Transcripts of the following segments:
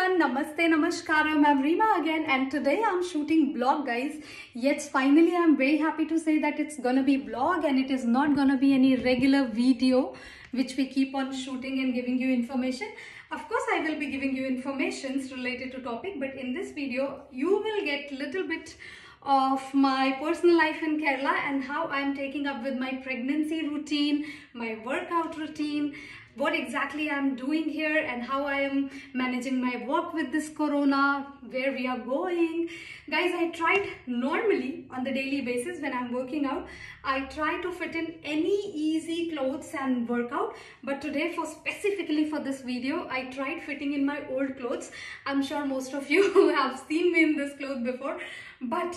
everyone, namaste, namaskaram. I'm Reema again and today I'm shooting vlog, guys. Yes, finally I'm very happy to say that it's gonna be vlog and it is not gonna be any regular video which we keep on shooting and giving you information. Of course I will be giving you informations related to topic, but in this video you will get little bit of my personal life in Kerala and how I'm taking up with my pregnancy routine, my workout routine, what exactly I'm doing here and how I am managing my work with this corona, where we are going. Guys, I tried normally on the daily basis when I'm working out, I try to fit in any easy clothes and workout, but today specifically for this video, I tried fitting in my old clothes. I'm sure most of you have seen me in this clothes before, but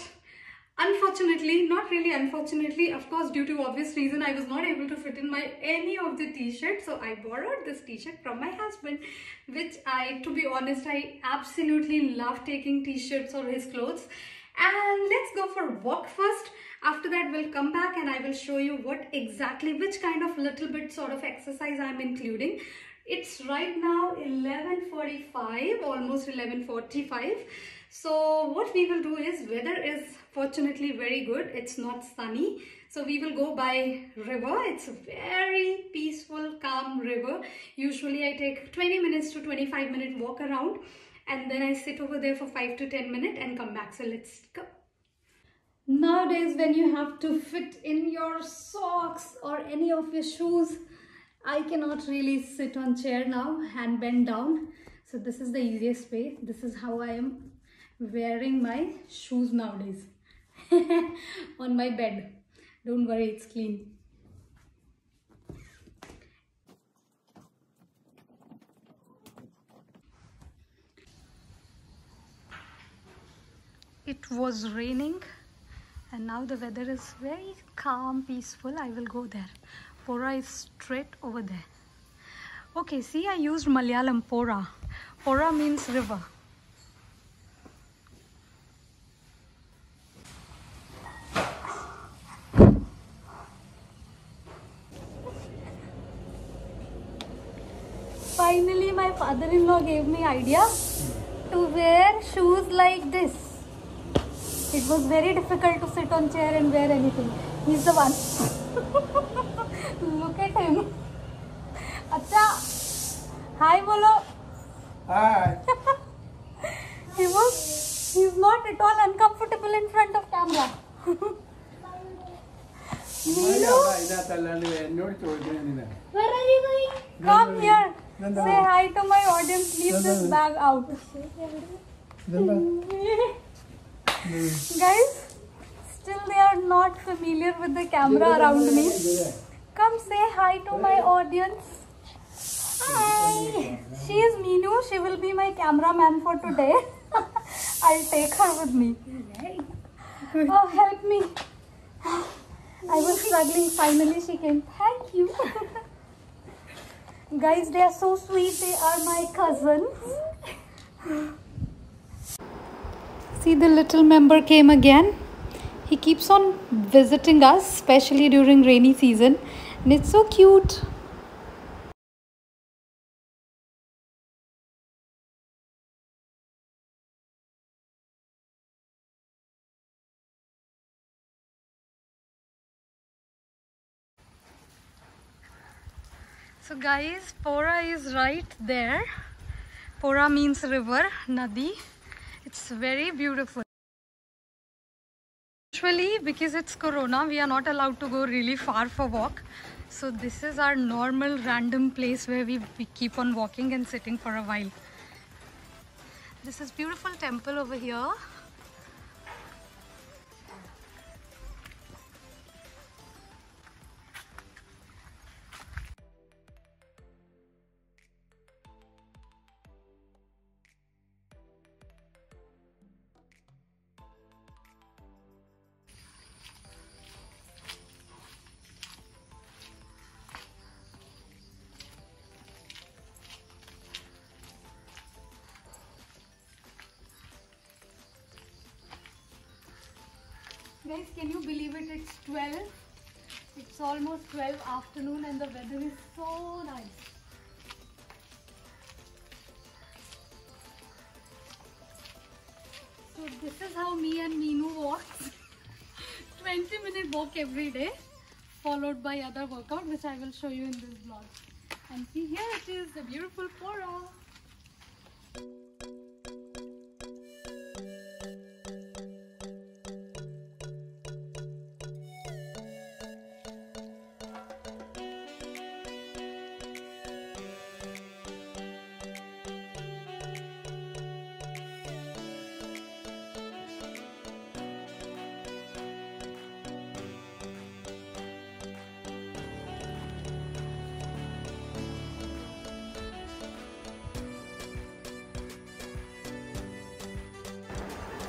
unfortunately, not really unfortunately, of course due to obvious reason, I was not able to fit in any of the t-shirts. So I borrowed this t-shirt from my husband, which to be honest, I absolutely love taking t-shirts or his clothes. And let's go for a walk first. After that, we'll come back and I will show you which kind of little bit sort of exercise I'm including. It's right now 11:45, almost 11:45. So what we will do is, weather is fortunately very good. It's not sunny. So we will go by river. It's a very peaceful, calm river. Usually I take 20 minutes to 25 minute walk around and then I sit over there for 5 to 10 minutes and come back. So let's go. Nowadays when you have to fit in your socks or any of your shoes, I cannot really sit on chair now and bend down. So this is the easiest way. This is how I am wearing my shoes nowadays on my bed. Don't worry, it's clean. It was raining and now the weather is very calm, peaceful. I will go there. Pora is straight over there. Okay, see, I used Malayalam Pora. Pora means river. Finally, my father-in-law gave me idea to wear shoes like this. It was very difficult to sit on chair and wear anything. He's the one. Look at him. Acha, hi bolo. Hi. He's not at all uncomfortable in front of camera. Where are you going? Come here. Say hi to my audience. Leave this bag out. Guys, still they are not familiar with the camera around me. Come say hi to my audience. Hi. She is Meenu. She will be my cameraman for today. I'll take her with me. Oh, help me. I was struggling. Finally she came. Thank you. Guys, they are so sweet. They are my cousins. See, the little member came again. He keeps on visiting us, especially during rainy season. And it's so cute. So guys, Pora is right there. Pora means river, Nadi. It's very beautiful. Usually, because it's Corona, we are not allowed to go really far for walk. So this is our normal random place where we keep on walking and sitting for a while. This is beautiful temple over here. Guys, can you believe it? It's 12. It's almost 12 afternoon and the weather is so nice. this is how me and Meenu walks. 20-minute walk every day, followed by other workout, which I will show you in this vlog. And see, here it is, the beautiful Pora.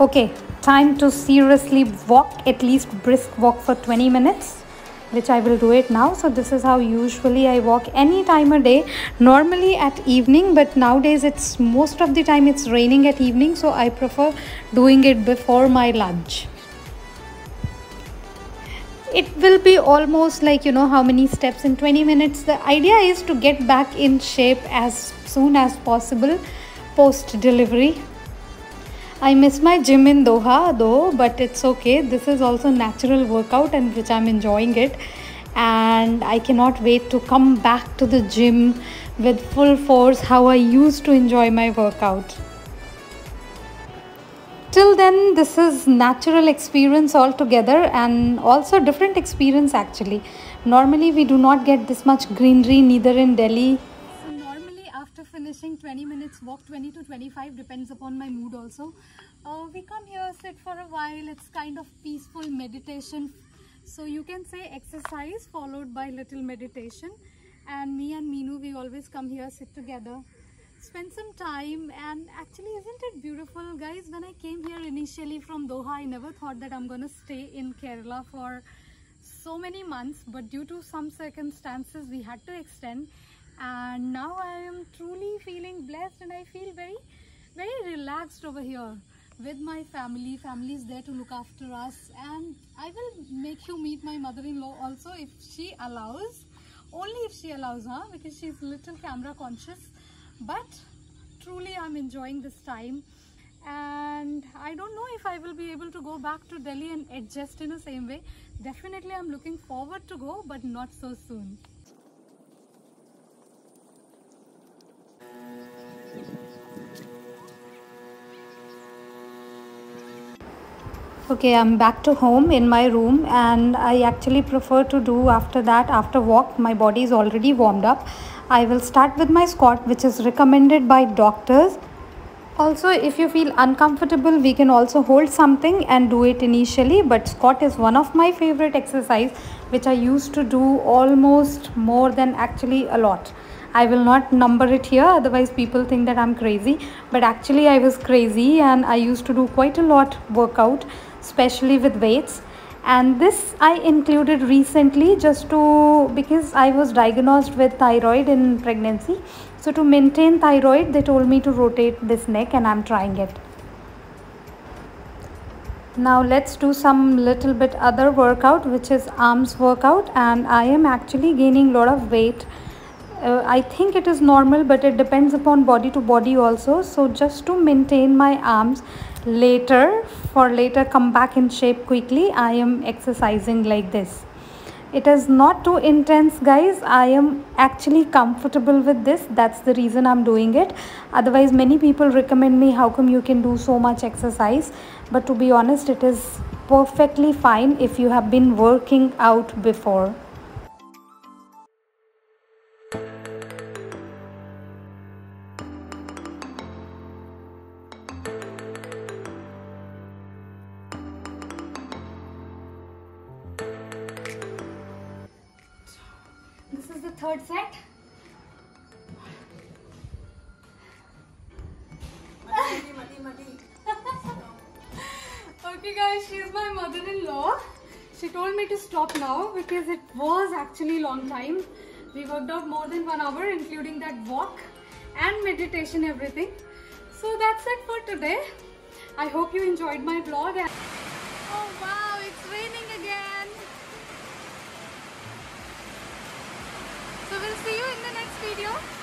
Okay, time to seriously walk, at least brisk walk for 20 minutes, which I will do it now. So this is how usually I walk any time a day, normally at evening, but nowadays it's most of the time it's raining at evening, so I prefer doing it before my lunch. It will be almost like, you know, how many steps in 20 minutes. The idea is to get back in shape as soon as possible post delivery. I miss my gym in Doha though, but it's okay. This is also natural workout and which I'm enjoying it. And I cannot wait to come back to the gym with full force how I used to enjoy my workout. Till then, this is natural experience altogether and also different experience actually. Normally we do not get this much greenery neither in Delhi. After finishing 20 minutes walk, 20 to 25 depends upon my mood also, we come here, sit for a while. It's kind of peaceful meditation, so you can say exercise followed by little meditation. And me and Meenu, we always come here, sit together, spend some time. And actually, isn't it beautiful, guys? When I came here initially from Doha, I never thought that I'm gonna stay in Kerala for so many months, but due to some circumstances we had to extend. And now I am truly feeling blessed and I feel very, very relaxed over here with my family. Family is there to look after us, and I will make you meet my mother-in-law also if she allows. Only if she allows, because she's a little camera conscious. But truly I'm enjoying this time, and I don't know if I will be able to go back to Delhi and adjust in the same way. Definitely I'm looking forward to go, but not so soon. Okay, I'm back to home in my room, and I actually prefer to do after that, after walk, my body is already warmed up. I will start with my squat, which is recommended by doctors. Also, if you feel uncomfortable, we can also hold something and do it initially, but squat is one of my favorite exercise, which I used to do almost more than actually a lot. I will not number it here, otherwise people think that I'm crazy, but actually I was crazy and I used to do quite a lot workout, especially with weights. And this I included recently because I was diagnosed with thyroid in pregnancy. So to maintain thyroid, they told me to rotate this neck, and I'm trying it. Now let's do some little bit other workout, which is arms workout, and I am actually gaining a lot of weight. I think it is normal, but it depends upon body to body also. So just to maintain my arms later come back in shape quickly, I am exercising like this. It is not too intense, guys. I am actually comfortable with this. That's the reason I'm doing it. Otherwise, many people recommend me, how come you can do so much exercise? But to be honest, it is perfectly fine if you have been working out before. This is the third set. Okay guys, she's my mother-in-law. She told me to stop now because it was actually long time. We worked out more than 1 hour, including that walk and meditation, everything. So that's it for today. I hope you enjoyed my vlog. Oh wow, it's raining again. So we'll see you in the next video.